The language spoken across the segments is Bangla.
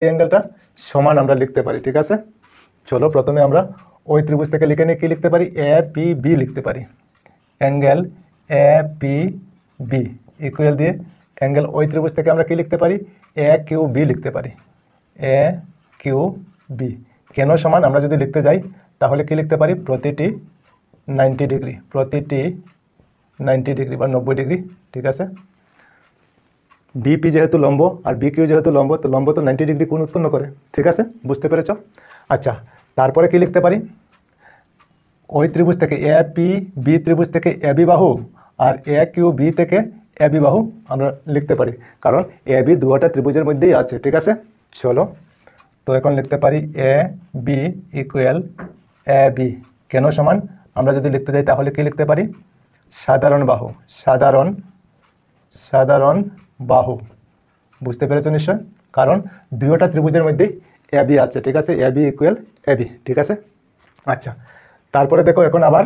অ্যাঙ্গেলটা সমান আমরা লিখতে পারি। ঠিক আছে, চলো প্রথমে আমরা ওই ত্রিভুজ থেকে লিখে নিয়ে কী লিখতে পারি, এ পি বি লিখতে পারি। Angle A P B equal দিয়ে অ্যাঙ্গেল ওই ত্রিভুজ থেকে আমরা কী লিখতে পারি, এ কিউ বি লিখতে পারি। এ কিউ বি কেন সমান আমরা যদি লিখতে যাই তাহলে কী লিখতে পারি, প্রতিটি 90 ডিগ্রি, প্রতিটি 90 ডিগ্রি বা 90 ডিগ্রি। ঠিক আছে, বিপি যেহেতু লম্ব আর বি কিউ যেহেতু লম্ব, তো লম্ব তো 90 ডিগ্রি কোণ উৎপন্ন করে। ঠিক আছে, বুঝতে পেরেছ? আচ্ছা, তারপরে কি লিখতে পারি, ওই ত্রিভুজ থেকে এ পি বি ত্রিভুজ থেকে এ বি বাহু আর এ কিউ বি থেকে এ বি বাহু আমরা লিখতে পারি, কারণ এ বি দুটা ত্রিভুজের মধ্যেই আছে। ঠিক আছে, চলো তো এখন লিখতে পারি A B equal A B কেন সমান আমরা যদি লিখতে যাই তাহলে কি লিখতে পারি, সাধারণ বাহু, সাধারণ বাহু। বুঝতে পেরেছ নিশ্চয়, কারণ দুইটা ত্রিভুজের মধ্যেই এ বি আছে। ঠিক আছে, A B equal A B. ঠিক আছে, আচ্ছা তারপরে দেখো এখন আবার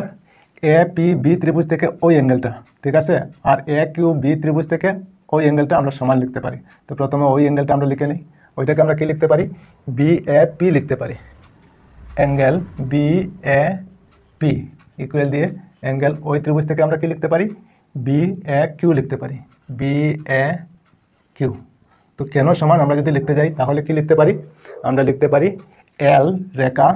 এ পি বি ত্রিভুজ থেকে ওই অ্যাঙ্গেলটা, ঠিক আছে, আর এ কিউ বি ত্রিভুজ থেকে ওই অ্যাঙ্গেলটা আমরা সমান লিখতে পারি। তো প্রথমে ওই অ্যাঙ্গেলটা আমরা লিখে নিই, ওইটাকে আমরা কি লিখতে পারি, বি এ পি লিখতে পারি। Angle B A P equal দিয়ে অ্যাঙ্গেল ওই ত্রিভুজ থেকে আমরা কি লিখতে পারি, বি এ কিউ লিখতে পারি, বি এ কিউ। তো কেন সমান আমরা যদি লিখতে যাই তাহলে কি লিখতে পারি, আমরা লিখতে পারি এল রেখা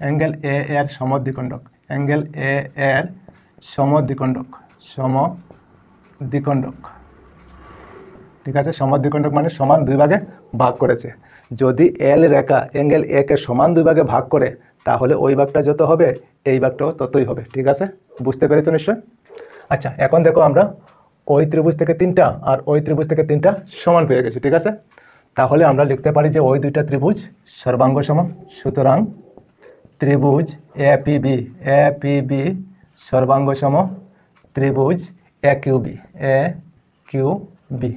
অ্যাঙ্গেল এ এর সমদ্বিখণ্ডক, অ্যাঙ্গেল এ এর সমদ্বিখণ্ডক। ঠিক আছে, সমদ্বিখণ্ডক মানে সমান দুই ভাগে ভাগ করেছে। যদি এল রেখা অ্যাঙ্গেল এ কে সমান দুই ভাগে ভাগ করে তাহলে ওই ভাগটা যত হবে এই ভাগটাও ততই হবে। ঠিক আছে, বুঝতে পেরেছো নিশ্চয়? আচ্ছা এখন দেখো আমরা ওই ত্রিভুজ থেকে তিনটা আর ওই ত্রিভুজ থেকে তিনটা সমান পেয়ে গেছি। ঠিক আছে, তাহলে আমরা লিখতে পারি যে ওই দুইটা ত্রিভুজ সর্বাঙ্গ সম। সুতরাং ত্রিভুজ এ পি বি সর্বাঙ্গ সম ত্রিভুজ এ কিউ বি।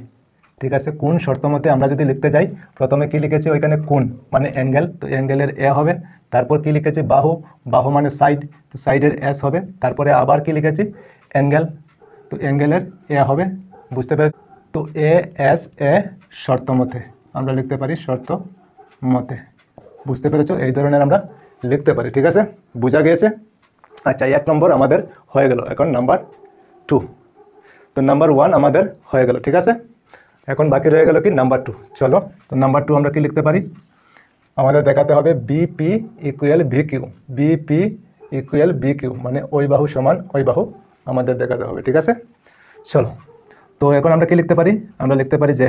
ঠিক আছে, কোণ শর্ত মতে আমরা যদি লিখতে যাই প্রথমে কি লিখেছি, ওইখানে কোণ মানে অ্যাঙ্গেল, তো অ্যাঙ্গেলের এ হবে। তারপর কি লিখেছি, বাহু মানে সাইড, তো সাইডের এস হবে। তারপরে আবার কি লিখেছি, অ্যাঙ্গেল, তো অ্যাঙ্গেলের এ হবে। বুঝতে পেরেছি? তো এ এস এ শর্ত মতে আমরা লিখতে পারি, শর্ত মতে। বুঝতে পেরেছো? এই ধরনের আমরা লিখতে পারি। ঠিক আছে, বোঝা গিয়েছে? আচ্ছা, 1 নম্বর আমাদের হয়ে গেল। এখন নাম্বার 2, তো নাম্বার 1 আমাদের হয়ে গেল। ঠিক আছে, এখন বাকি রয়ে গেল কি নাম্বার 2। চলো তো নাম্বার 2 আমরা কি লিখতে পারি, আমাদের দেখাতে হবে বিপি ইকুয়াল বি কিউ, মানে ওই বাহু সমান ওই বাহু আমাদের দেখাতে হবে। ঠিক আছে, চলো তো এখন আমরা কি লিখতে পারি, আমরা লিখতে পারি যে